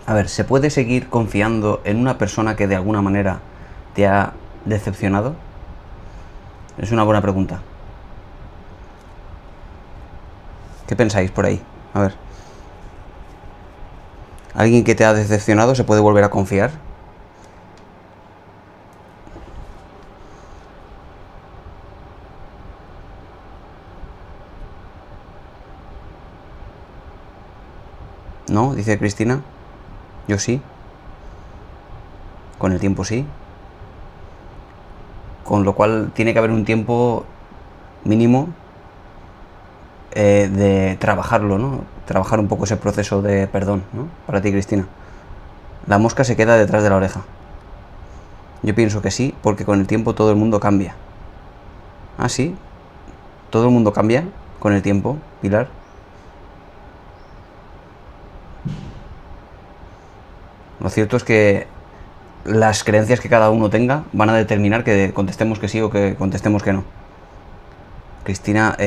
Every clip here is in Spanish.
A ver, ¿se puede seguir confiando en una persona que de alguna manera te ha decepcionado? Es una buena pregunta. ¿Qué pensáis por ahí? A ver. ¿Alguien que te ha decepcionado se puede volver a confiar? ¿No? Dice Cristina. Yo sí. Con el tiempo sí. Con lo cual tiene que haber un tiempo mínimo de trabajarlo, ¿no? Trabajar un poco ese proceso de perdón, ¿no? Para ti, Cristina. La mosca se queda detrás de la oreja. Yo pienso que sí, porque con el tiempo todo el mundo cambia. ¿Ah, sí? ¿Todo el mundo cambia con el tiempo, Pilar? Lo cierto es que las creencias que cada uno tenga van a determinar que contestemos que sí o que contestemos que no. Cristina,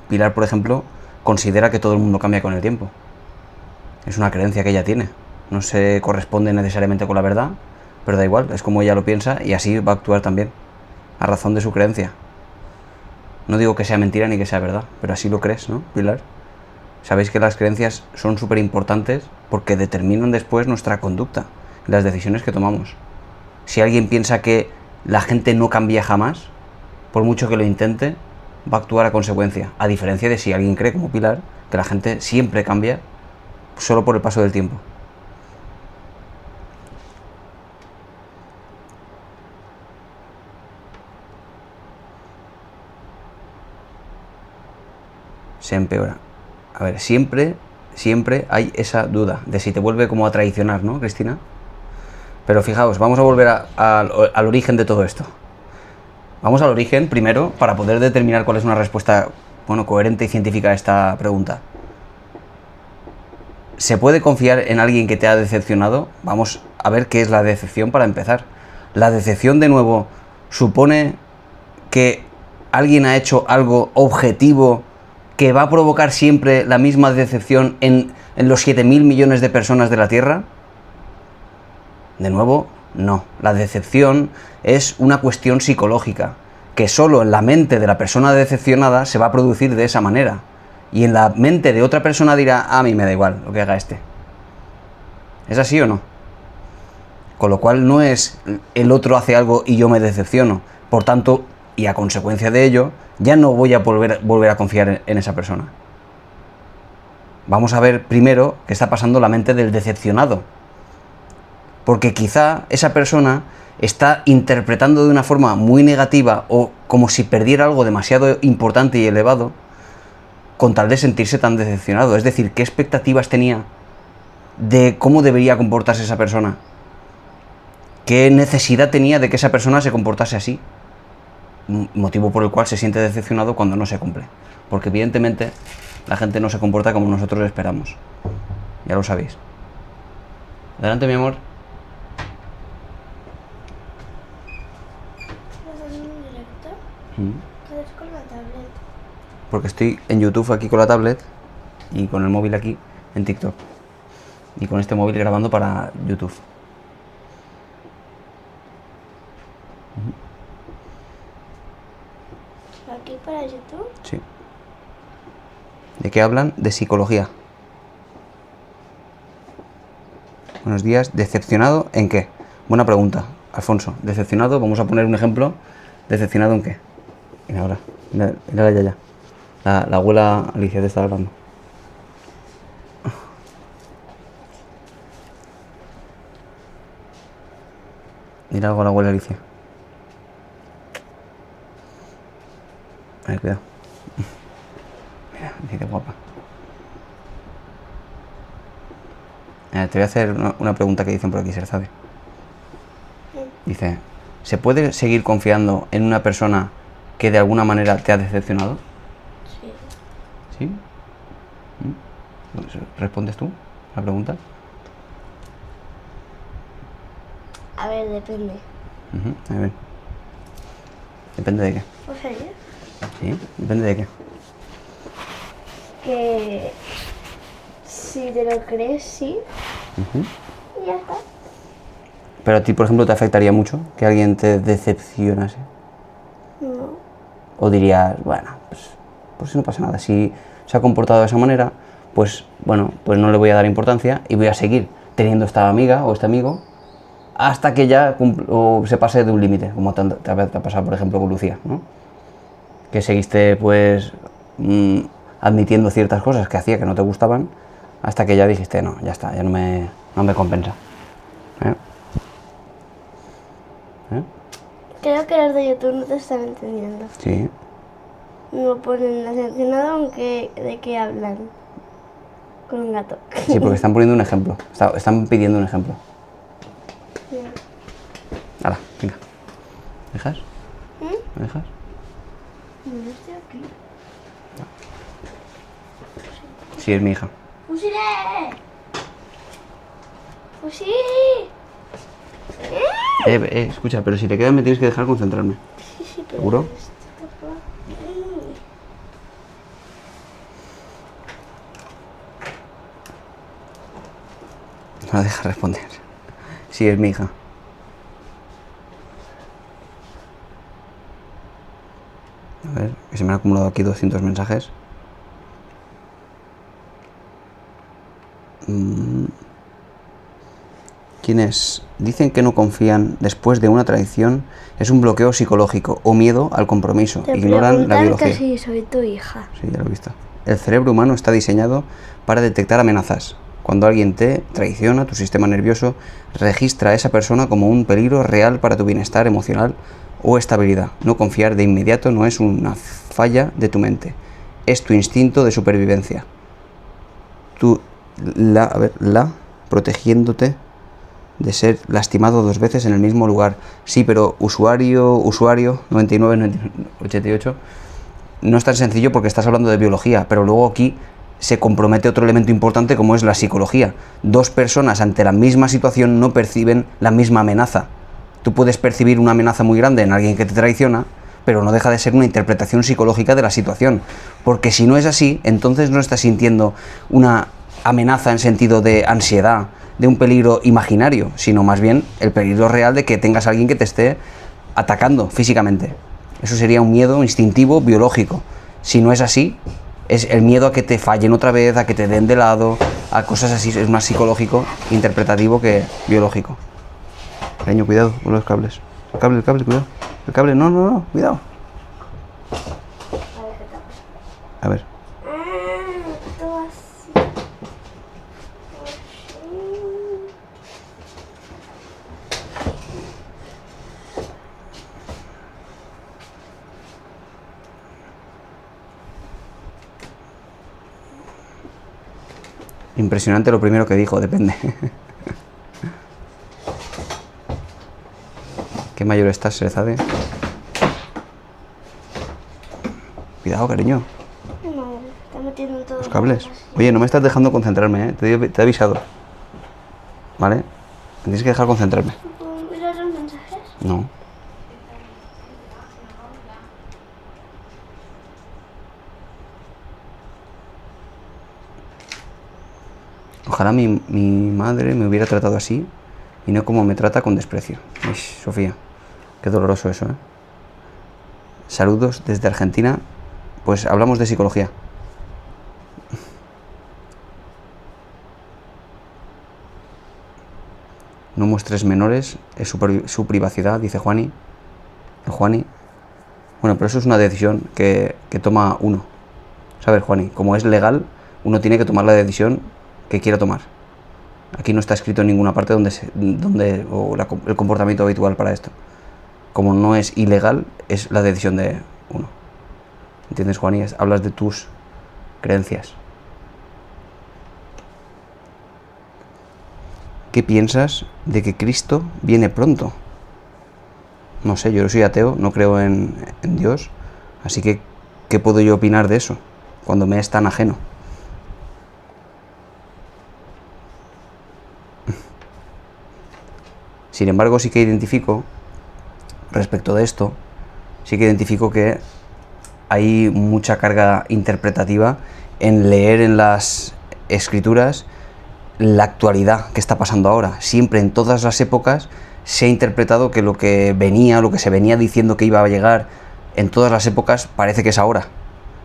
Pilar, por ejemplo, considera que todo el mundo cambia con el tiempo. Es una creencia que ella tiene. No se corresponde necesariamente con la verdad, pero da igual, es como ella lo piensa y así va a actuar también, a razón de su creencia. No digo que sea mentira ni que sea verdad, pero así lo crees, ¿no, Pilar? Sabéis que las creencias son súper importantes porque determinan después nuestra conducta, las decisiones que tomamos. Si alguien piensa que la gente no cambia jamás, por mucho que lo intente, va a actuar a consecuencia. A diferencia de si alguien cree, como Pilar, que la gente siempre cambia solo por el paso del tiempo. Se empeora. A ver, siempre hay esa duda de si te vuelve como a traicionar, ¿no, Cristina? Pero fijaos, vamos a volver al origen de todo esto. Vamos al origen primero para poder determinar cuál es una respuesta, bueno, coherente y científica a esta pregunta. ¿Se puede confiar en alguien que te ha decepcionado? Vamos a ver qué es la decepción para empezar. La decepción, de nuevo, supone que alguien ha hecho algo objetivo que va a provocar siempre la misma decepción en los 7.000 millones de personas de la Tierra. De nuevo, no. La decepción es una cuestión psicológica, que solo en la mente de la persona decepcionada se va a producir de esa manera. Y en la mente de otra persona dirá, a mí me da igual lo que haga este. ¿Es así o no? Con lo cual no es el otro hace algo y yo me decepciono. Por tanto, y a consecuencia de ello, ya no voy a volver a confiar en esa persona. Vamos a ver primero qué está pasando en la mente del decepcionado. Porque quizá esa persona está interpretando de una forma muy negativa o como si perdiera algo demasiado importante y elevado con tal de sentirse tan decepcionado. Es decir, ¿qué expectativas tenía de cómo debería comportarse esa persona? ¿Qué necesidad tenía de que esa persona se comportase así? Motivo por el cual se siente decepcionado cuando no se cumple. Porque evidentemente la gente no se comporta como nosotros esperamos. Ya lo sabéis. Adelante, mi amor. ¿Estás en un directo? ¿Qué haces con la tablet? Porque estoy en YouTube aquí con la tablet y con el móvil aquí en TikTok. Y con este móvil grabando para YouTube. ¿Aquí para YouTube? Sí. ¿De qué hablan? De psicología. Buenos días. ¿Decepcionado en qué? Buena pregunta, Alfonso. ¿Decepcionado? Vamos a poner un ejemplo. ¿Decepcionado en qué? Mira ahora. Mira ya. La abuela Alicia te está hablando. Mira algo a la abuela Alicia. A ver, cuidado. Mira qué guapa. Te voy a hacer una pregunta que dicen por aquí, Serzabe. Dice, ¿se puede seguir confiando en una persona que de alguna manera te ha decepcionado? Sí. ¿Sí? ¿Respondes tú a la pregunta? A ver, depende. A ver. ¿Depende de qué? ¿O sea, ya? ¿Sí? ¿Depende de qué? Que si te lo crees, sí. Y ya está. Pero a ti, por ejemplo, ¿te afectaría mucho que alguien te decepcionase? No. ¿O dirías, bueno, pues no pasa nada, si se ha comportado de esa manera, pues bueno, pues no le voy a dar importancia y voy a seguir teniendo esta amiga o este amigo hasta que ya o se pase de un límite, como te ha pasado, por ejemplo, con Lucía, ¿no? Que seguiste, pues, admitiendo ciertas cosas que hacía que no te gustaban hasta que ya dijiste, no, ya está, ya no me compensa. ¿Eh? ¿Eh? Creo que los de YouTube no te están entendiendo. Sí. No ponen atención aunque de qué hablan. Con un gato. Sí, porque están poniendo un ejemplo. Están pidiendo un ejemplo. Hala, venga. ¿Me dejas? ¿Me dejas? No estoy aquí. Sí, es mi hija. ¡Fusile! ¡Fusil! Escucha, pero si te quedas me tienes que dejar concentrarme. Sí, pero ¿Seguro? No la dejas responder. Sí, es mi hija. A ver, que se me han acumulado aquí 200 mensajes. Quienes dicen que no confían después de una traición es un bloqueo psicológico o miedo al compromiso. Te Ignoran la biología. Que sí, soy tu hija. Sí, ya lo he visto. El cerebro humano está diseñado para detectar amenazas. Cuando alguien te traiciona, tu sistema nervioso registra a esa persona como un peligro real para tu bienestar emocional o estabilidad. No confiar de inmediato no es una falla de tu mente, es tu instinto de supervivencia. La protegiéndote de ser lastimado 2 veces en el mismo lugar. Sí, pero usuario 9988 no es tan sencillo porque estás hablando de biología, pero luego aquí se compromete otro elemento importante como es la psicología. 2 personas ante la misma situación no perciben la misma amenaza. Tú puedes percibir una amenaza muy grande en alguien que te traiciona, pero no deja de ser una interpretación psicológica de la situación. Porque si no es así, entonces no estás sintiendo una amenaza en sentido de ansiedad, de un peligro imaginario, sino más bien el peligro real de que tengas a alguien que te esté atacando físicamente. Eso sería un miedo instintivo biológico. Si no es así, es el miedo a que te fallen otra vez, a que te den de lado, a cosas así. Es más psicológico, interpretativo que biológico. Cariño, cuidado con los cables. El cable, cuidado. El cable, no, cuidado. A ver. Impresionante lo primero que dijo, depende. ¿Qué mayor estás, Serezade? Cuidado, cariño. No, está metiendo en todos Los cables. Oye, no me estás dejando concentrarme, ¿eh? Te he avisado. ¿Vale? Me tienes que dejar concentrarme. ¿Puedo mirar los mensajes? No. Ojalá mi madre me hubiera tratado así y no como me trata con desprecio. Ish, Sofía, qué doloroso eso, ¿eh? Saludos desde Argentina. Pues hablamos de psicología. No muestres menores, es su privacidad, dice Juani. Juani. Bueno, pero eso es una decisión que toma uno. ¿Sabes, Juani? Como es legal, uno tiene que tomar la decisión que quiera tomar. Aquí no está escrito en ninguna parte el comportamiento habitual para esto. Como no es ilegal, es la decisión de uno. ¿Entiendes, Juani? Hablas de tus creencias. ¿Qué piensas de que Cristo viene pronto? No sé, yo soy ateo, no creo en Dios, así que ¿qué puedo yo opinar de eso cuando me es tan ajeno? Sin embargo, sí que identifico, respecto de esto, sí que identifico que hay mucha carga interpretativa en leer en las escrituras la actualidad que está pasando ahora. Siempre en todas las épocas se ha interpretado que lo que se venía diciendo que iba a llegar en todas las épocas parece que es ahora.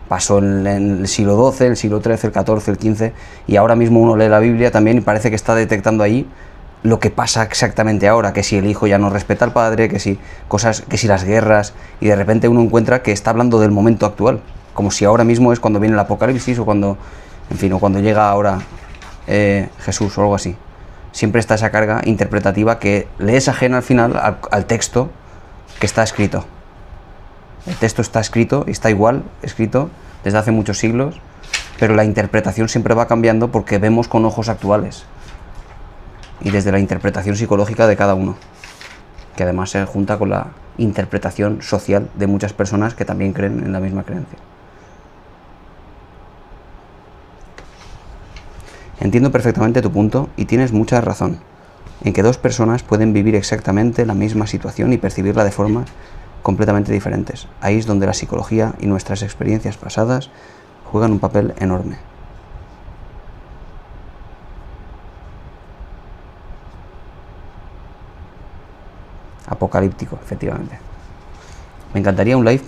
Pasó en el siglo XII, el siglo XIII, el XIV, el XV, y ahora mismo uno lee la Biblia también y parece que está detectando ahí lo que pasa exactamente ahora, que si el hijo ya no respeta al padre, que si las guerras, y de repente uno encuentra que está hablando del momento actual, como si ahora mismo es cuando viene el apocalipsis o cuando llega ahora Jesús o algo así. Siempre está esa carga interpretativa que le es ajena al final al texto que está escrito. El texto está escrito y está igual escrito desde hace muchos siglos, pero la interpretación siempre va cambiando porque vemos con ojos actuales y desde la interpretación psicológica de cada uno, que además se junta con la interpretación social de muchas personas que también creen en la misma creencia. Entiendo perfectamente tu punto y tienes mucha razón en que dos personas pueden vivir exactamente la misma situación y percibirla de formas completamente diferentes. Ahí es donde la psicología y nuestras experiencias pasadas juegan un papel enorme. Apocalíptico, efectivamente. Me encantaría un live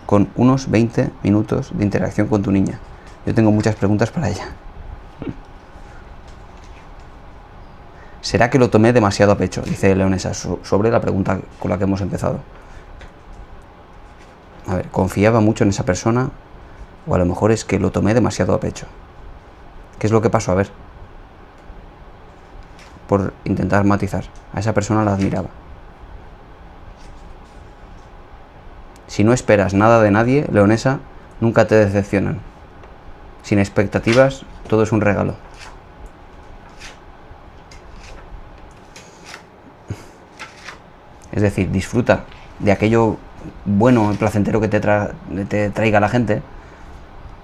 con unos 20 minutos de interacción con tu niña. Yo tengo muchas preguntas para ella. ¿Será que lo tomé demasiado a pecho? Dice Leonesa sobre la pregunta con la que hemos empezado. A ver, ¿confiaba mucho en esa persona? O a lo mejor es que lo tomé demasiado a pecho. ¿Qué es lo que pasó? A ver. Por intentar matizar. A esa persona la admiraba. Si no esperas nada de nadie, Leonesa, nunca te decepcionan. Sin expectativas, todo es un regalo. Es decir, disfruta de aquello bueno y placentero que te traiga la gente,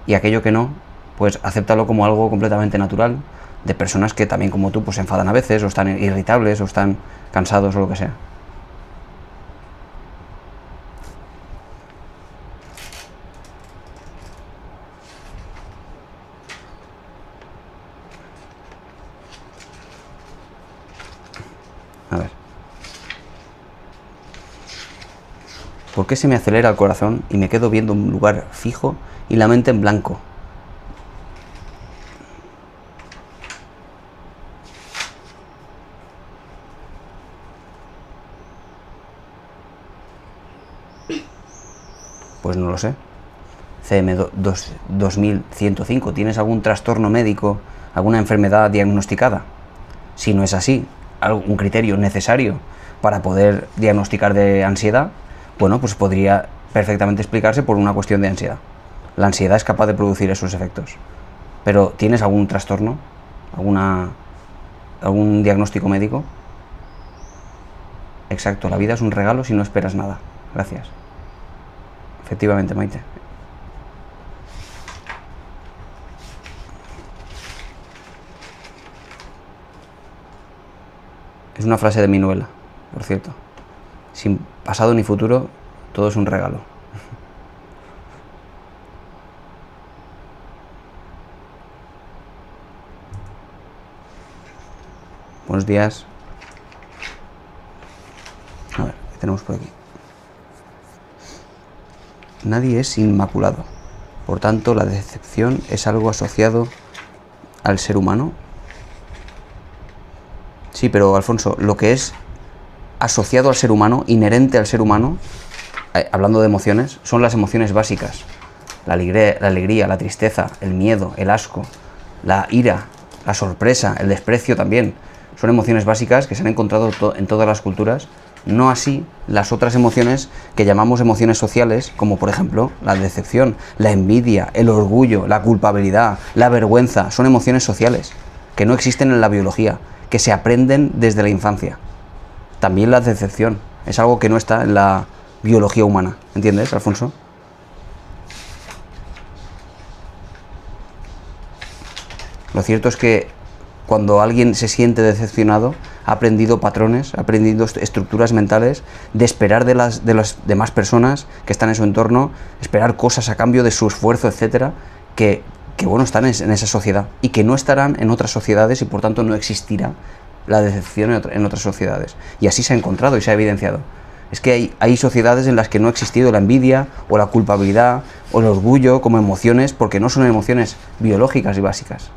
y aquello que no, pues acéptalo como algo completamente natural, de personas que también como tú pues se enfadan a veces, o están irritables, o están cansados, o lo que sea. A ver. ¿Por qué se me acelera el corazón y me quedo viendo un lugar fijo y la mente en blanco? Pues no lo sé. CM2105, ¿tienes algún trastorno médico, alguna enfermedad diagnosticada? Si no es así, algún criterio necesario para poder diagnosticar de ansiedad, bueno, pues podría perfectamente explicarse por una cuestión de ansiedad. La ansiedad es capaz de producir esos efectos. Pero ¿tienes algún trastorno? ¿Algún diagnóstico médico? Exacto, la vida es un regalo si no esperas nada. Gracias. Efectivamente, Maite. Es una frase de mi novela, por cierto. Sin pasado ni futuro, todo es un regalo. Buenos días. A ver, ¿qué tenemos por aquí? Nadie es inmaculado. Por tanto, la decepción es algo asociado al ser humano. Sí, pero Alfonso, lo que es asociado al ser humano, inherente al ser humano, hablando de emociones, son las emociones básicas. La alegría, la tristeza, el miedo, el asco, la ira, la sorpresa, el desprecio también. Son emociones básicas que se han encontrado en todas las culturas, no así las otras emociones que llamamos emociones sociales, como por ejemplo la decepción, la envidia, el orgullo, la culpabilidad, la vergüenza. Son emociones sociales que no existen en la biología, que se aprenden desde la infancia. También la decepción es algo que no está en la biología humana, ¿entiendes, Alfonso? Lo cierto es que cuando alguien se siente decepcionado, ha aprendido patrones, ha aprendido estructuras mentales de esperar de las demás personas que están en su entorno, esperar cosas a cambio de su esfuerzo, etcétera, que que bueno, están en esa sociedad y que no estarán en otras sociedades y por tanto no existirá la decepción en otras sociedades. Y así se ha encontrado y se ha evidenciado. Es que hay sociedades en las que no ha existido la envidia o la culpabilidad o el orgullo como emociones, porque no son emociones biológicas y básicas.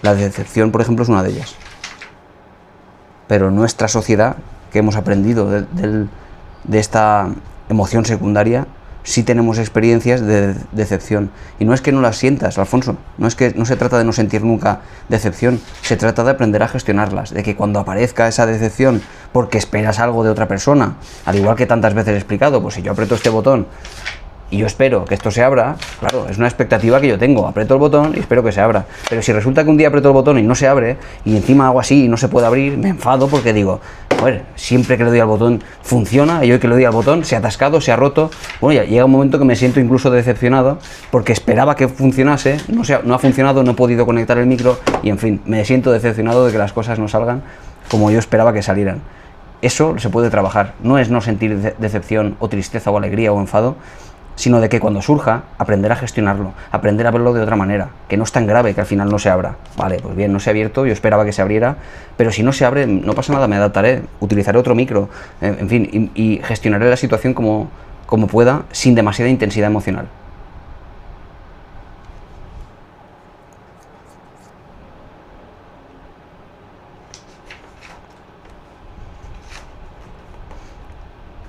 La decepción, por ejemplo, es una de ellas. Pero nuestra sociedad, que hemos aprendido de esta emoción secundaria, sí tenemos experiencias de decepción. Y no es que no las sientas, Alfonso, no se trata de no sentir nunca decepción, se trata de aprender a gestionarlas, de que cuando aparezca esa decepción porque esperas algo de otra persona, al igual que tantas veces he explicado, pues si yo aprieto este botón y yo espero que esto se abra, claro, es una expectativa que yo tengo, aprieto el botón y espero que se abra. Pero si resulta que un día aprieto el botón y no se abre, y encima hago así y no se puede abrir, me enfado porque digo, joder, siempre que le doy al botón funciona, y hoy que le doy al botón se ha atascado, se ha roto. Bueno, ya llega un momento que me siento incluso decepcionado porque esperaba que funcionase, no ha funcionado, no he podido conectar el micro y en fin, me siento decepcionado de que las cosas no salgan como yo esperaba que salieran. Eso se puede trabajar, no es no sentir decepción o tristeza o alegría o enfado, sino de que cuando surja, aprender a gestionarlo, aprender a verlo de otra manera, que no es tan grave que al final no se abra. Vale, pues bien, no se ha abierto, yo esperaba que se abriera, pero si no se abre, no pasa nada, me adaptaré, utilizaré otro micro, en fin, y gestionaré la situación como pueda, sin demasiada intensidad emocional.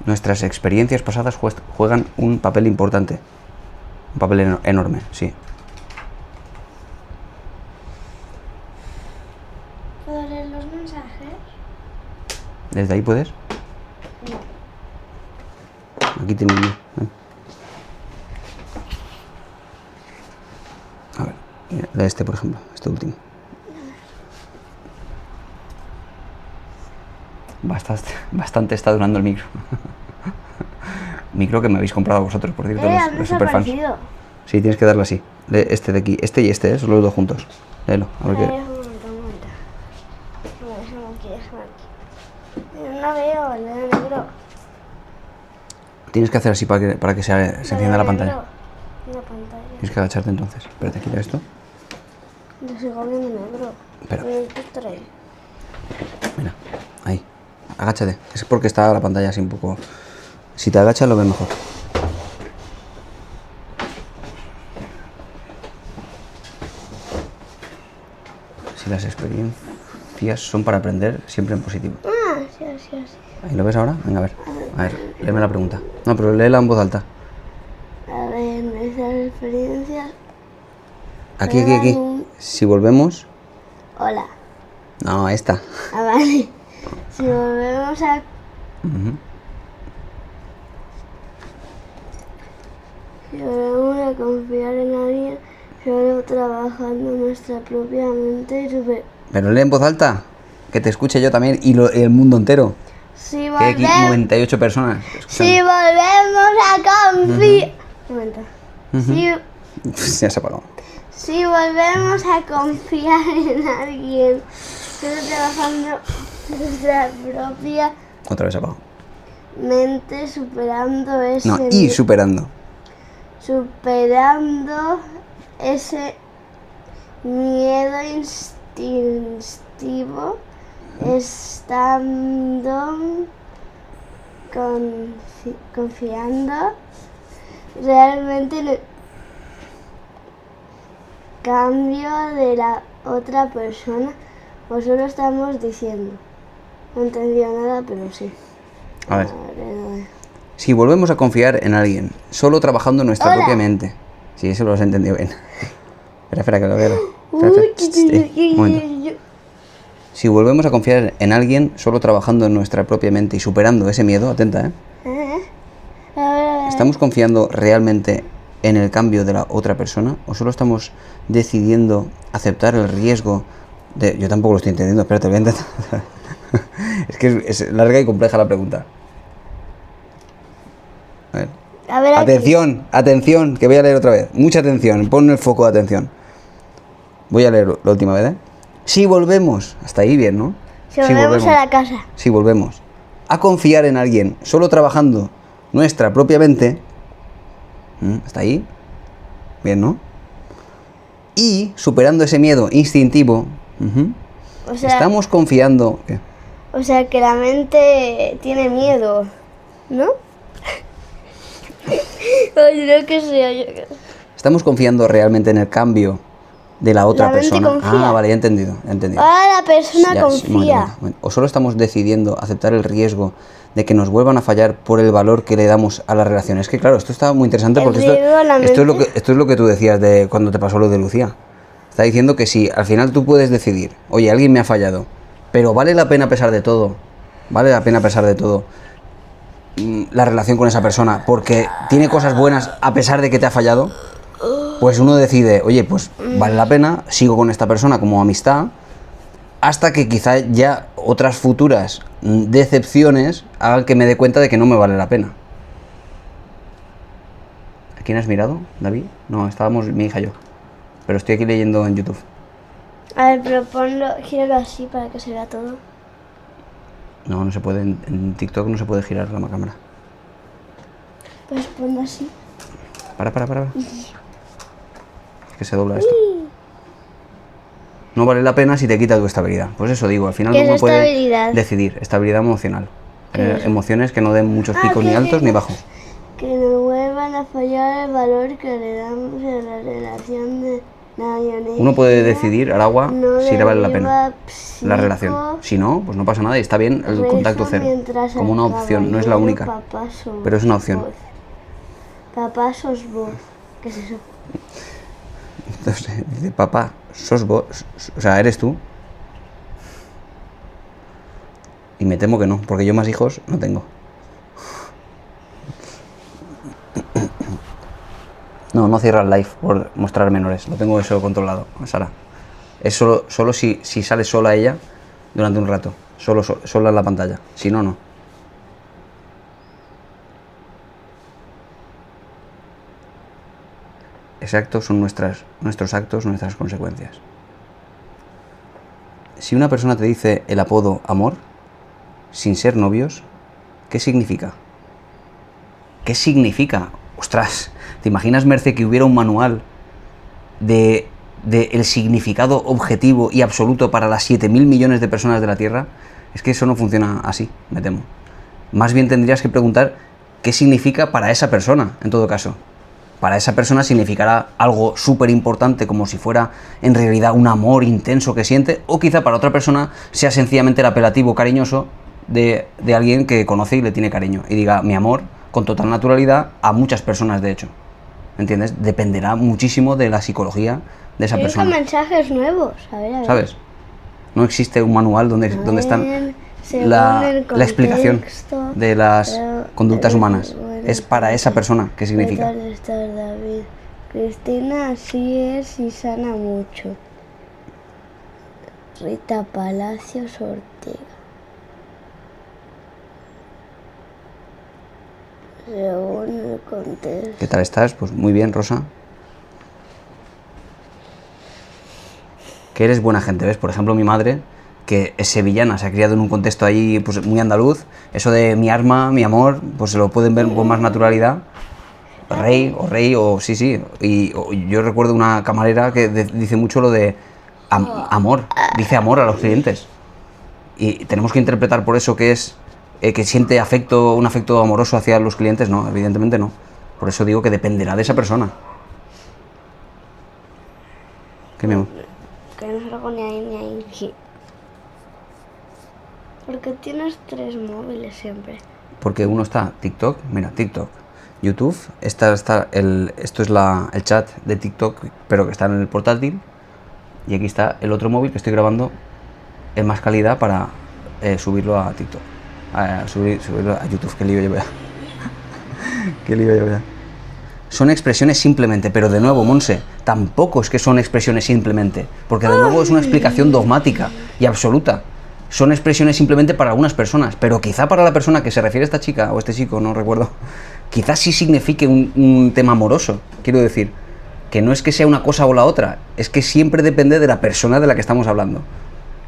Nuestras experiencias pasadas juegan un papel importante, un papel enorme, sí. ¿Puedo leer los mensajes? ¿Desde ahí puedes? No. Aquí tengo uno. A ver, mira, lee este, por ejemplo, este último. Bastante está durando el micro. Micro que me habéis comprado vosotros, por cierto, los superfans. Sí, tienes que darle así. Lee este de aquí, este y este, son los dos juntos. Léelo, a ver qué. Un momento. No veo, el negro. Tienes que hacer así para que se encienda la pantalla. La pantalla. Tienes que agacharte entonces. Espérate, quita esto. Yo sigo viendo negro. Espera. Esto trae. Mira, ahí. Agáchate. Es porque está la pantalla así un poco... Si te agachas lo ves mejor. Si las experiencias son para aprender, siempre en positivo. Ah, sí. ¿Ahí lo ves ahora? Venga, a ver, léeme la pregunta. No, pero léela en voz alta. A ver, nuestras experiencias... Aquí. Si volvemos... Hola. No, esta. Ah, vale. Si volvemos a... Si volvemos a confiar en alguien, solo trabajando nuestra propia mente y super... Pero lee en voz alta, que te escuche yo también y el mundo entero. Si Que hay aquí volvemos... 98 personas escuchando. Si volvemos a confiar... Un momento. Ya se apagó. Si volvemos a confiar en alguien, solo trabajando nuestra propia Otra vez se apagó. mente, superando ese... No, y superando. Superando ese miedo instintivo, estando confiando realmente en el cambio de la otra persona, o solo estamos diciendo. No entendió nada, pero sí. A ver. Si volvemos a confiar en alguien, solo trabajando en nuestra propia mente. Sí, eso lo has entendido bien. Espera, que lo vea. Un momento. Si volvemos a confiar en alguien, solo trabajando en nuestra propia mente y superando ese miedo, atenta, ¿estamos confiando realmente en el cambio de la otra persona? ¿O solo estamos decidiendo aceptar el riesgo de... Yo tampoco lo estoy entendiendo, espérate, voy a intentar. Es que es larga y compleja la pregunta. A ver, atención, que voy a leer otra vez. Mucha atención, pon el foco de atención. Voy a leer la última vez, Si volvemos, hasta ahí bien, ¿no? Si volvemos a la casa. Si volvemos a confiar en alguien, solo trabajando nuestra propia mente, ¿Está ahí? Bien, ¿no? Y superando ese miedo instintivo, O sea, estamos confiando... ¿qué? o sea que la mente tiene miedo, ¿no? Ay, no que sea yo. ¿Estamos confiando realmente en el cambio de la otra La mente persona? confía. Ah, vale, ya he entendido, ya he entendido. Ahora la persona Ya, sí, confía. momento. O solo estamos decidiendo aceptar el riesgo de que nos vuelvan a fallar por el valor que le damos a las relaciones. Es que claro, esto está muy interesante El porque riesgo a la esto mente. es lo que tú decías de cuando te pasó lo de Lucía. Está diciendo que si al final tú puedes decidir, oye, alguien me ha fallado, pero vale la pena a pesar de todo, vale la pena a pesar de todo la relación con esa persona porque tiene cosas buenas a pesar de que te ha fallado, pues uno decide, oye, pues vale la pena, sigo con esta persona como amistad, hasta que quizá ya otras futuras decepciones hagan que me dé cuenta de que no me vale la pena. ¿A quién has mirado, David? No, estábamos mi hija y yo. Pero estoy aquí leyendo en YouTube. A ver, pero ponlo, gíralo así para que se vea todo. No, no se puede. En TikTok no se puede girar la cámara. Pues ponlo así. Para. Es que se dobla esto. No vale la pena si te quita tu estabilidad. Pues eso digo, al final ¿Qué es uno puede estabilidad? decidir. Estabilidad emocional. ¿Qué es? Emociones que no den muchos picos ni que altos ni bajos. Que nos vuelvan a fallar el valor que le damos a la relación de nadie. Uno puede decidir, Aragua, no si le vale la pena deriva la psico, relación. Si no, pues no pasa nada y está bien el rezo contacto cero. mientras Como una el opción, no es la caballero única. papá sos Pero es una opción. vos. Papá sos vos. ¿Qué es eso? Entonces dice, papá, sos vos, o sea, eres tú. Y me temo que no, porque yo más hijos no tengo. No cierra el live por mostrar menores, lo tengo eso controlado, Sara. Es solo si sale sola ella durante un rato, sola en la pantalla, si no, no. Exactos son nuestros actos, nuestras consecuencias. Si una persona te dice el apodo amor, sin ser novios, ¿qué significa? ¿Qué significa? Ostras, ¿te imaginas, Merce, que hubiera un manual de el significado objetivo y absoluto para las 7.000 millones de personas de la Tierra? Es que eso no funciona así, me temo. Más bien tendrías que preguntar qué significa para esa persona, en todo caso. Para esa persona significará algo súper importante, como si fuera en realidad un amor intenso que siente, o quizá para otra persona sea sencillamente el apelativo cariñoso de alguien que conoce y le tiene cariño, y diga mi amor con total naturalidad a muchas personas, de hecho. ¿Entiendes? Dependerá muchísimo de la psicología de esa persona. mensajes nuevos, a ver. ¿Sabes? No existe un manual donde están según la el explicación contexto, de las conductas humanas. bueno, Es para esa persona. ¿Qué significa? ¿Qué tal estás, David? Cristina así es y sana mucho. Rita Palacios Ortega. Según el contexto. ¿Qué tal estás? Pues muy bien, Rosa. Que eres buena gente, ¿ves? Por ejemplo, mi madre, que es sevillana, se ha criado en un contexto ahí pues, muy andaluz. Eso de mi arma, mi amor, pues se lo pueden ver con más naturalidad. Rey, o sí. Y yo recuerdo una camarera que dice mucho lo de amor, dice amor a los clientes. Y tenemos que interpretar por eso que es que siente afecto, un afecto amoroso hacia los clientes. No, evidentemente no. Por eso digo que dependerá de esa persona. ¿Qué, mi amor? Que no salgo ni ahí. Porque tienes 3 móviles siempre. Porque uno está TikTok, mira, TikTok, YouTube, esto es el chat de TikTok, pero que está en el portátil, y aquí está el otro móvil que estoy grabando en más calidad para subirlo a TikTok, subirlo a YouTube. Qué lío llevo ya. Son expresiones simplemente, pero de nuevo, Monse, tampoco es que son expresiones simplemente, porque de nuevo es una explicación dogmática y absoluta. Son expresiones simplemente para algunas personas, pero quizá para la persona que se refiere a esta chica o este chico, no recuerdo, quizás sí signifique un tema amoroso. Quiero decir, que no es que sea una cosa o la otra, es que siempre depende de la persona de la que estamos hablando,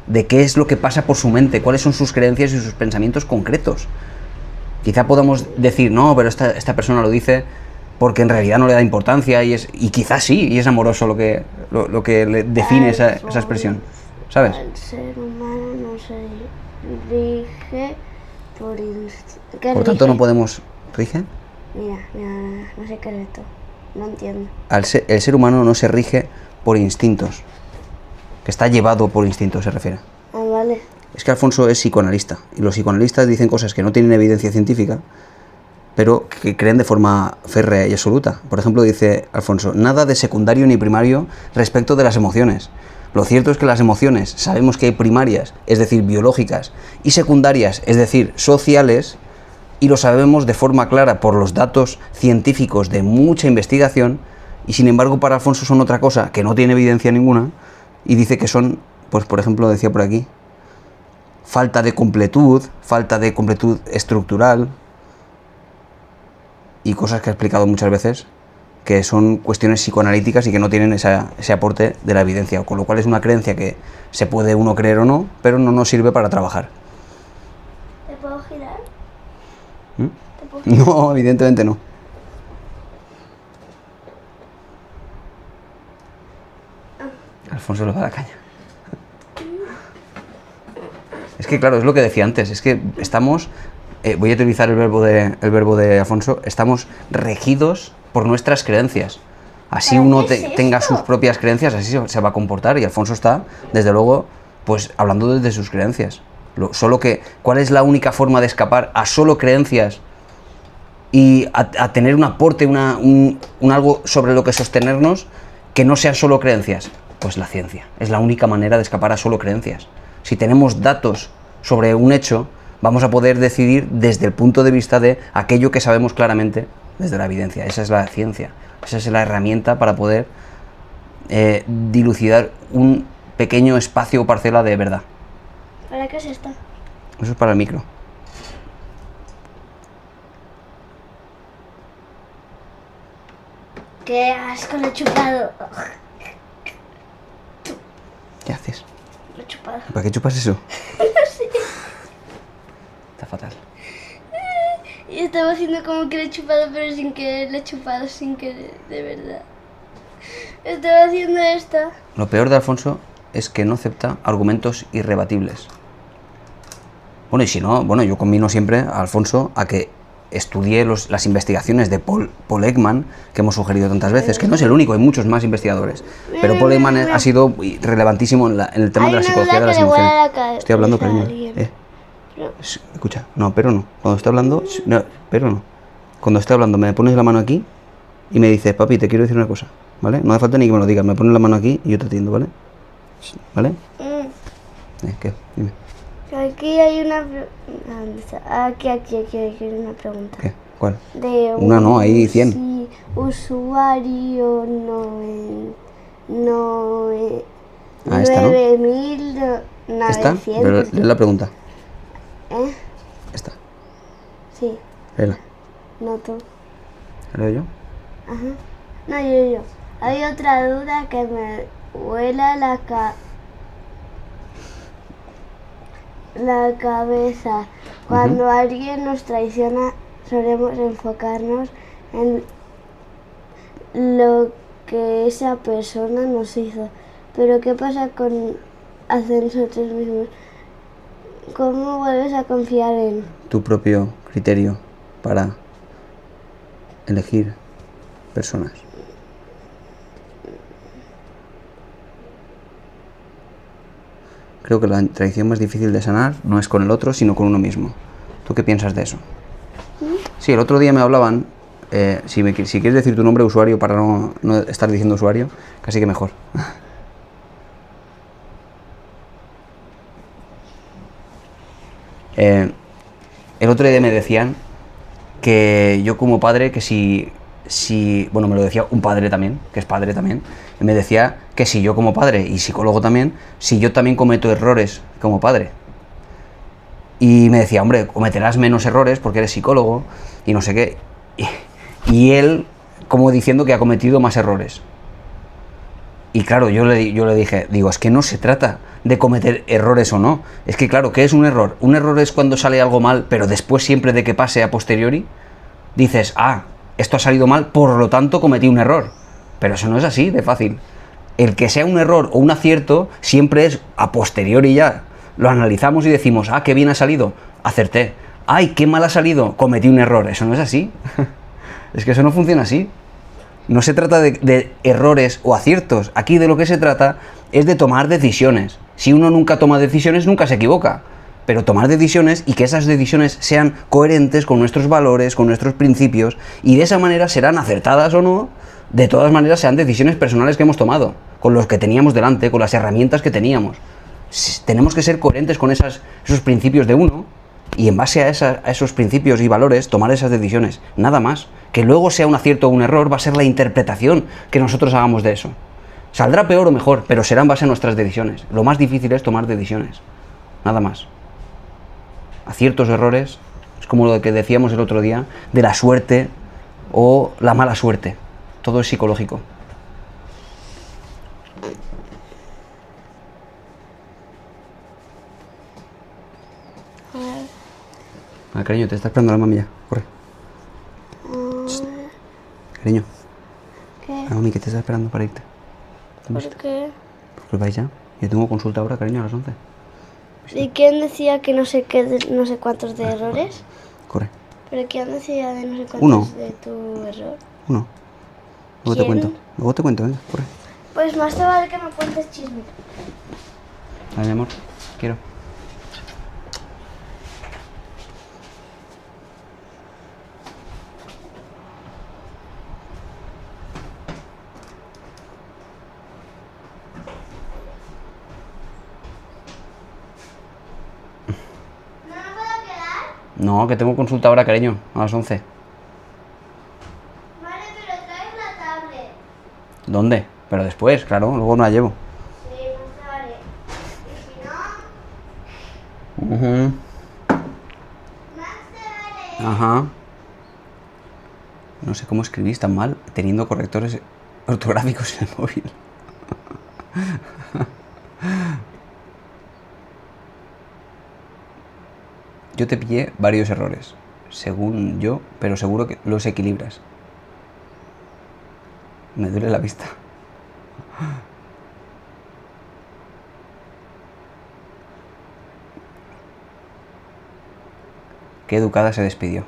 de qué es lo que pasa por su mente, cuáles son sus creencias y sus pensamientos concretos. Quizá podamos decir, no, pero esta persona lo dice porque en realidad no le da importancia y quizás sí, y es amoroso lo que le define esa expresión, ¿sabes? El ser humano no se rige por instinto. Por tanto no podemos... ¿Rige? Mira, no sé qué es esto. No entiendo. El ser humano no se rige por instintos, que está llevado por instintos, se refiere. Ah, vale. Es que Alfonso es psicoanalista, y los psicoanalistas dicen cosas que no tienen evidencia científica, pero que creen de forma férrea y absoluta. Por ejemplo, dice Alfonso, nada de secundario ni primario respecto de las emociones. Lo cierto es que las emociones sabemos que hay primarias, es decir, biológicas, y secundarias, es decir, sociales, y lo sabemos de forma clara por los datos científicos de mucha investigación, y sin embargo para Alfonso son otra cosa que no tiene evidencia ninguna, y dice que son, pues por ejemplo decía por aquí, falta de completud estructural, y cosas que ha explicado muchas veces, que son cuestiones psicoanalíticas y que no tienen ese aporte de la evidencia, con lo cual es una creencia que se puede uno creer o no, pero no nos sirve para trabajar. ¿Te puedo girar? No, evidentemente no. Alfonso le va a dar caña. Es que claro, es lo que decía antes, es que estamos, voy a utilizar el verbo de Alfonso, estamos regidos por nuestras creencias. Así uno tenga sus propias creencias, así se va a comportar, y Alfonso está, desde luego, pues hablando desde sus creencias. Solo que, ¿cuál es la única forma de escapar a solo creencias y a tener un aporte, un algo sobre lo que sostenernos que no sean solo creencias? Pues la ciencia. Es la única manera de escapar a solo creencias. Si tenemos datos sobre un hecho, vamos a poder decidir desde el punto de vista de aquello que sabemos claramente desde la evidencia. Esa es la ciencia. Esa es la herramienta para poder dilucidar un pequeño espacio o parcela de verdad. ¿Para qué es esto? Eso es para el micro. ¡Qué asco, lo he chupado! ¿Qué haces? Lo he chupado. ¿Para qué chupas eso? No sé. Está fatal. Y estaba haciendo como que lo he chupado, pero sin querer, lo he chupado sin querer, de verdad. Estaba haciendo esto. Lo peor de Alfonso es que no acepta argumentos irrebatibles. Bueno, y si no, bueno, yo combino siempre a Alfonso a que estudie las investigaciones de Paul Ekman, que hemos sugerido tantas veces, que no es el único, hay muchos más investigadores. Pero Paul Ekman ha sido relevantísimo en el tema de la psicología de las emociones. Estoy hablando, cariño. Escucha, no, pero no. Cuando estoy hablando, no, pero no. Cuando estoy hablando, me pones la mano aquí y me dices, papi, te quiero decir una cosa, ¿vale? No hace falta ni que me lo digas, me pones la mano aquí y yo te atiendo, ¿vale? ¿Vale? ¿Qué? Dime. Aquí hay una... ¿Dónde está? Aquí hay una pregunta. ¿Qué? ¿Cuál? De una no, hay 100. Si usuario Esta, ¿no? 9.900. ¿Esta? Pero lee la pregunta. ¿Eh? Esta. Sí. Léela. No tú. ¿La leo yo? Ajá. No, yo. Hay otra duda que me vuela la cabeza. Cuando alguien nos traiciona, solemos enfocarnos en lo que esa persona nos hizo. Pero ¿qué pasa con hacer nosotros mismos? ¿Cómo vuelves a confiar en tu propio criterio para elegir personas? Creo que la traición más difícil de sanar no es con el otro, sino con uno mismo. ¿Tú qué piensas de eso? Sí, el otro día me hablaban, si quieres decir tu nombre de usuario para no estar diciendo usuario, casi que mejor. El otro día me decían que yo como padre, que si bueno, me lo decía un padre también, que es padre también, y me decía que si yo como padre y psicólogo también, si yo también cometo errores como padre. Y me decía, hombre, cometerás menos errores porque eres psicólogo y no sé qué. Y él como diciendo que ha cometido más errores. Y claro, yo le dije, digo, es que no se trata de cometer errores o no. Es que claro, ¿qué es un error? Un error es cuando sale algo mal, pero después siempre de que pase a posteriori, dices, esto ha salido mal, por lo tanto cometí un error. Pero eso no es así de fácil. El que sea un error o un acierto siempre es a posteriori ya. Lo analizamos y decimos, qué bien ha salido, acerté. Ay, qué mal ha salido, cometí un error. Eso no es así. Es que eso no funciona así. No se trata de errores o aciertos. Aquí de lo que se trata es de tomar decisiones. Si uno nunca toma decisiones, nunca se equivoca. Pero tomar decisiones y que esas decisiones sean coherentes con nuestros valores, con nuestros principios, y de esa manera serán acertadas o no, de todas maneras sean decisiones personales que hemos tomado, con los que teníamos delante, con las herramientas que teníamos. Tenemos que ser coherentes con esos principios de uno, y en base a esos principios y valores tomar esas decisiones, nada más. Que luego sea un acierto o un error va a ser la interpretación que nosotros hagamos de eso. Saldrá peor o mejor, pero será en base a nuestras decisiones. Lo más difícil es tomar decisiones, nada más. Aciertos o errores es como lo que decíamos el otro día de la suerte o la mala suerte. Todo es psicológico. Cariño, te está esperando la mami ya. Corre. Cariño. ¿Qué? La mami que te está esperando para irte. ¿Por qué? Porque vais ya. Yo tengo consulta ahora, cariño, a las 11. ¿Y quién decía que no sé qué, no sé cuántos de errores? Corre. ¿Pero quién decía de no sé cuántos Uno. de tu error? Uno. Luego te ¿Quién? cuento. Luego te cuento, venga, corre. Pues más te vale que me cuentes chisme. Dale, mi amor. Quiero. ¿No me puedo quedar? No, que tengo consulta ahora, cariño, a las 11. Vale, pero traes la tablet. ¿Dónde? Pero después, claro, luego no la llevo. Sí, más te vale. Y si no, más te vale. Ajá. No sé cómo escribís tan mal teniendo correctores ortográficos en el móvil. Yo te pillé varios errores, según yo, pero seguro que los equilibras. Me duele la vista. Qué educada se despidió.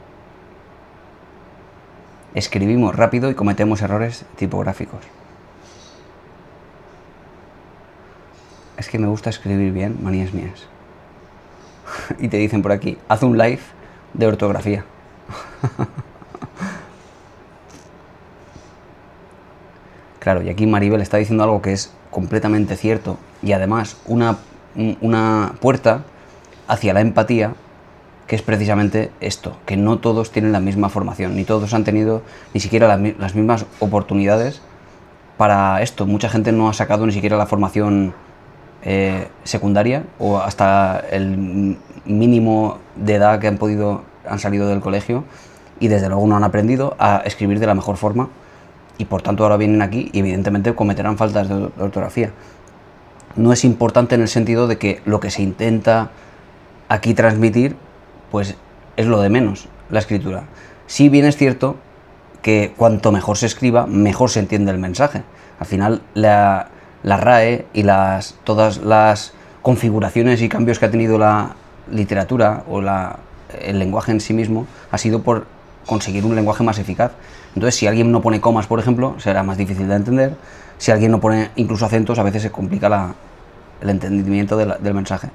Escribimos rápido y cometemos errores tipográficos. Es que me gusta escribir bien, manías mías. Y te dicen por aquí, haz un live de ortografía. Claro, y aquí Maribel está diciendo algo que es completamente cierto y además una puerta hacia la empatía, que es precisamente esto, que no todos tienen la misma formación, ni todos han tenido ni siquiera las mismas oportunidades para esto. Mucha gente no ha sacado ni siquiera la formación secundaria o hasta el mínimo de edad que han salido del colegio, y desde luego no han aprendido a escribir de la mejor forma, y por tanto ahora vienen aquí y evidentemente cometerán faltas de ortografía. No es importante en el sentido de que lo que se intenta aquí transmitir pues es lo de menos, la escritura. Si bien es cierto que cuanto mejor se escriba, mejor se entiende el mensaje. Al final la RAE y todas las configuraciones y cambios que ha tenido la literatura o el lenguaje en sí mismo ha sido por conseguir un lenguaje más eficaz. Entonces, si alguien no pone comas, por ejemplo, será más difícil de entender. Si alguien no pone incluso acentos, a veces se complica el entendimiento del mensaje.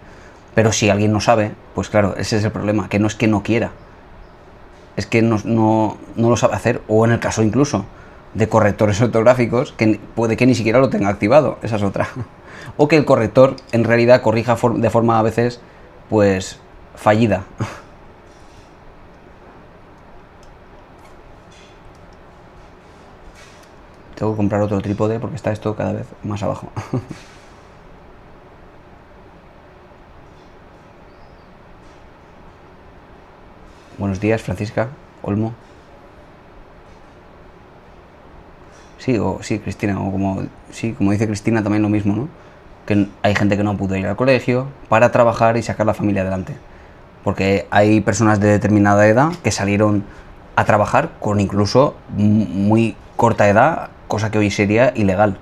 Pero si alguien no sabe, pues claro, ese es el problema, que no es que no quiera, es que no lo sabe hacer, o en el caso incluso de correctores ortográficos, que puede que ni siquiera lo tenga activado, esa es otra. O que el corrector en realidad corrija de forma a veces, pues, fallida. Tengo que comprar otro trípode porque está esto cada vez más abajo. Buenos días, Francisca Olmo. Sí, Cristina, o como dice Cristina, también lo mismo, ¿no? Que hay gente que no pudo ir al colegio para trabajar y sacar la familia adelante. Porque hay personas de determinada edad que salieron a trabajar con incluso muy corta edad, cosa que hoy sería ilegal.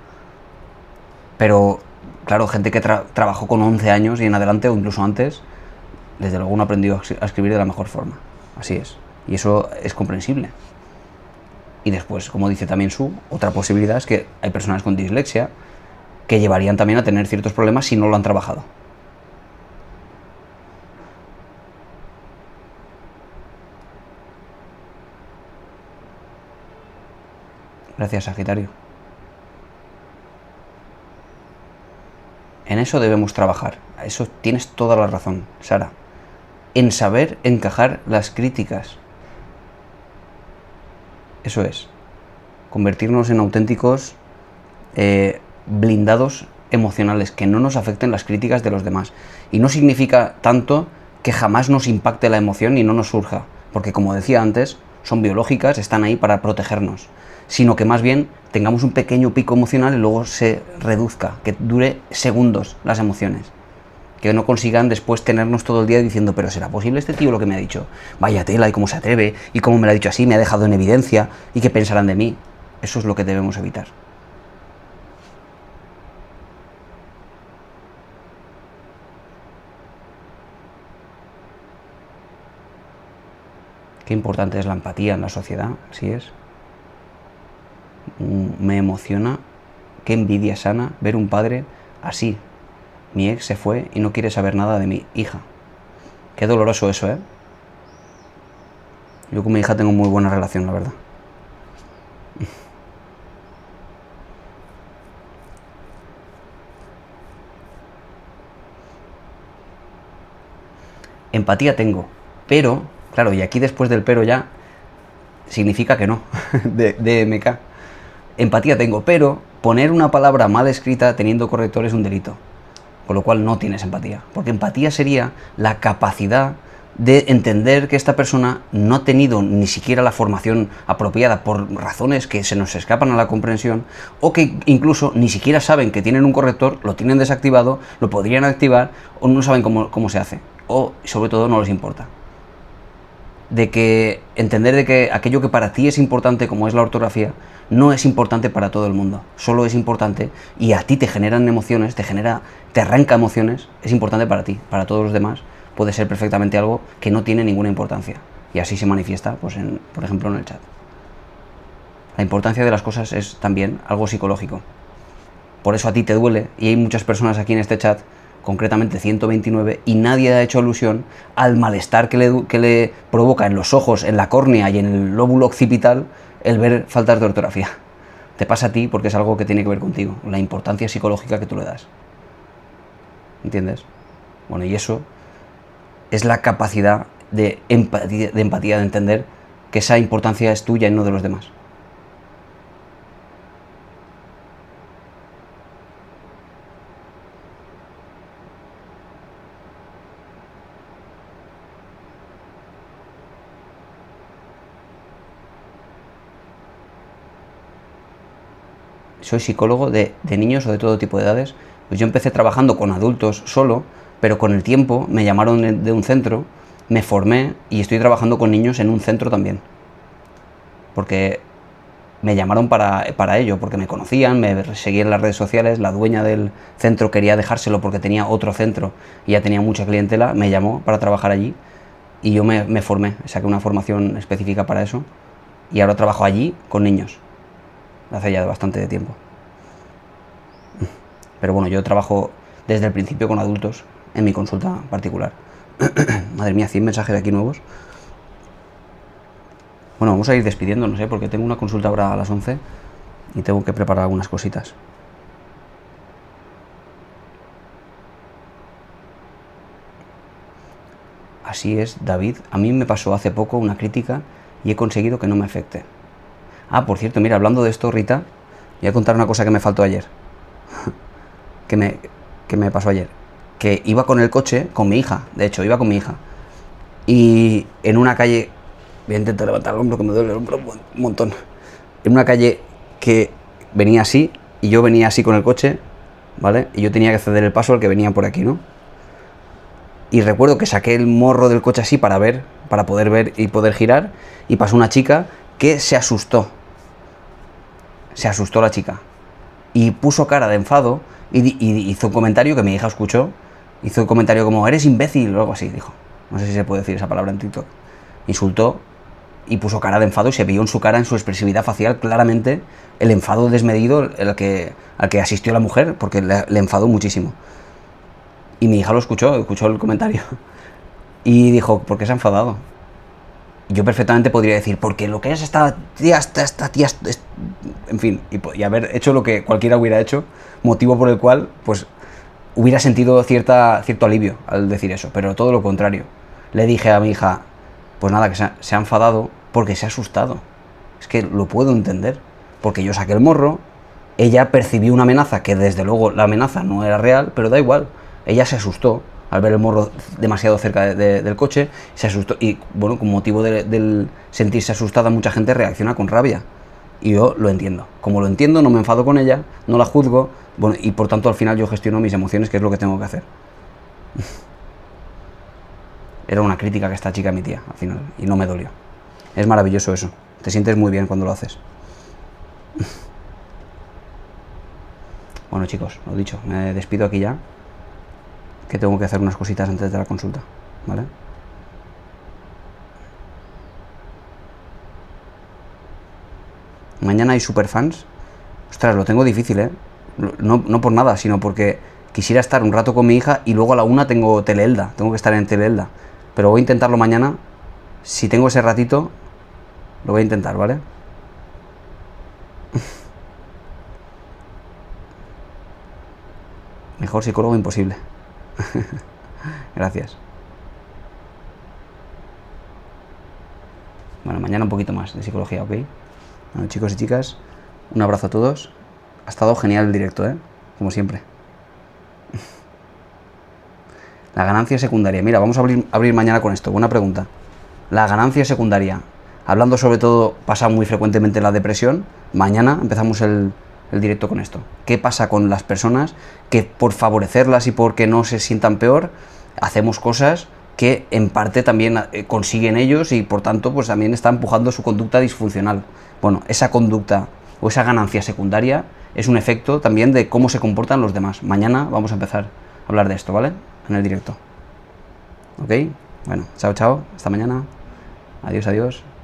Pero, claro, gente que trabajó con 11 años y en adelante, o incluso antes, desde luego no ha aprendido a escribir de la mejor forma. Así es. Y eso es comprensible. Y después, como dice también otra posibilidad es que hay personas con dislexia que llevarían también a tener ciertos problemas si no lo han trabajado. Gracias, Sagitario. En eso debemos trabajar. Eso tienes toda la razón, Sara. En saber encajar las críticas. Eso es. Convertirnos en auténticos blindados emocionales, que no nos afecten las críticas de los demás. Y no significa tanto que jamás nos impacte la emoción y no nos surja, porque como decía antes, son biológicas, están ahí para protegernos, sino que más bien tengamos un pequeño pico emocional y luego se reduzca, que dure segundos las emociones, que no consigan después tenernos todo el día diciendo, pero ¿será posible este tío lo que me ha dicho? Vaya tela, y cómo se atreve, y cómo me lo ha dicho así, me ha dejado en evidencia, y qué pensarán de mí. Eso es lo que debemos evitar. Qué importante es la empatía en la sociedad, así es. Me emociona, qué envidia sana ver un padre así. Mi ex se fue y no quiere saber nada de mi hija. Qué doloroso eso, ¿eh? Yo con mi hija tengo muy buena relación, la verdad. Empatía tengo, pero, claro, y aquí después del pero ya significa que no, de MK. Empatía tengo, pero poner una palabra mal escrita teniendo corrector es un delito. Con lo cual no tienes empatía. Porque empatía sería la capacidad de entender que esta persona no ha tenido ni siquiera la formación apropiada por razones que se nos escapan a la comprensión, o que incluso ni siquiera saben que tienen un corrector, lo tienen desactivado, lo podrían activar, o no saben cómo se hace, o sobre todo no les importa. De que entender de que aquello que para ti es importante, como es la ortografía, no es importante para todo el mundo, solo es importante, y a ti te generan emociones, te arranca emociones, es importante para ti. Para todos los demás puede ser perfectamente algo que no tiene ninguna importancia, y así se manifiesta, pues por ejemplo, en el chat. La importancia de las cosas es también algo psicológico. Por eso a ti te duele, y hay muchas personas aquí en este chat, concretamente 129, y nadie ha hecho alusión al malestar que le provoca en los ojos, en la córnea y en el lóbulo occipital el ver faltas de ortografía. Te pasa a ti porque es algo que tiene que ver contigo, la importancia psicológica que tú le das. ¿Entiendes? Bueno, y eso es la capacidad de empatía, de entender que esa importancia es tuya y no de los demás. Soy psicólogo de niños o de todo tipo de edades. Pues yo empecé trabajando con adultos solo, pero con el tiempo me llamaron de un centro, me formé y estoy trabajando con niños en un centro también. Porque me llamaron para ello, porque me conocían, me seguían en las redes sociales, la dueña del centro quería dejárselo porque tenía otro centro y ya tenía mucha clientela, me llamó para trabajar allí y yo me formé, saqué una formación específica para eso y ahora trabajo allí con niños. Hace ya bastante tiempo. Pero bueno, yo trabajo desde el principio con adultos en mi consulta particular. Madre mía, 100 mensajes aquí nuevos. Bueno, vamos a ir despidiéndonos, porque tengo una consulta ahora a las 11 y tengo que preparar algunas cositas. Así es, David. A mí me pasó hace poco una crítica y he conseguido que no me afecte. Ah, por cierto, mira, hablando de esto, Rita, voy a contar una cosa que me faltó ayer. que me pasó ayer. Que iba con el coche, con mi hija, de hecho, iba con mi hija. Y en una calle, voy a intentar levantar el hombro, que me duele el hombro un montón. En una calle que venía así, y yo venía así con el coche, ¿vale? Y yo tenía que ceder el paso al que venía por aquí, ¿no? Y recuerdo que saqué el morro del coche así para ver para poder ver y poder girar, y pasó una chica que se asustó. Se asustó la chica. Y puso cara de enfado y hizo un comentario que mi hija escuchó. Hizo un comentario como, eres imbécil o algo así, dijo. No sé si se puede decir esa palabra en TikTok. Insultó y puso cara de enfado y se vio en su cara, en su expresividad facial, claramente el enfado desmedido al que asistió la mujer, porque le enfadó muchísimo. Y mi hija lo escuchó el comentario. Y dijo, ¿por qué se ha enfadado? Yo perfectamente podría decir, porque lo que es esta tía, en fin, y haber hecho lo que cualquiera hubiera hecho, motivo por el cual, pues, hubiera sentido cierto alivio al decir eso, pero todo lo contrario. Le dije a mi hija, pues nada, que se ha enfadado porque se ha asustado. Es que lo puedo entender, porque yo saqué el morro, ella percibió una amenaza, que desde luego la amenaza no era real, pero da igual, ella se asustó al ver el morro demasiado cerca del coche, se asustó, y bueno, con motivo del sentirse asustada, mucha gente reacciona con rabia, y yo lo entiendo. Como lo entiendo, no me enfado con ella, no la juzgo, bueno, y por tanto al final yo gestiono mis emociones, que es lo que tengo que hacer. Era una crítica que esta chica emitía al final, y no me dolió. Es maravilloso eso, te sientes muy bien cuando lo haces. Bueno, chicos, lo dicho, me despido aquí ya, que tengo que hacer unas cositas antes de la consulta, ¿vale? Mañana hay superfans. Ostras, lo tengo difícil, ¿eh? No por nada, sino porque quisiera estar un rato con mi hija y luego a la 1 tengo Teleelda, tengo que estar en Teleelda. Pero voy a intentarlo mañana. Si tengo ese ratito, lo voy a intentar, ¿vale? Mejor psicólogo imposible. Gracias. Bueno, mañana un poquito más de psicología, ¿ok? Bueno, chicos y chicas, un abrazo a todos. Ha estado genial el directo, ¿eh? Como siempre. La ganancia secundaria. Mira, vamos a abrir mañana con esto. Buena pregunta. La ganancia secundaria. Hablando sobre todo, pasa muy frecuentemente la depresión. Mañana empezamos el directo con esto. ¿Qué pasa con las personas que por favorecerlas y porque no se sientan peor, hacemos cosas que en parte también consiguen ellos y por tanto pues también está empujando su conducta disfuncional? Bueno, esa conducta o esa ganancia secundaria es un efecto también de cómo se comportan los demás. Mañana vamos a empezar a hablar de esto, ¿vale? En el directo. ¿Ok? Bueno, chao, chao. Hasta mañana. Adiós, adiós.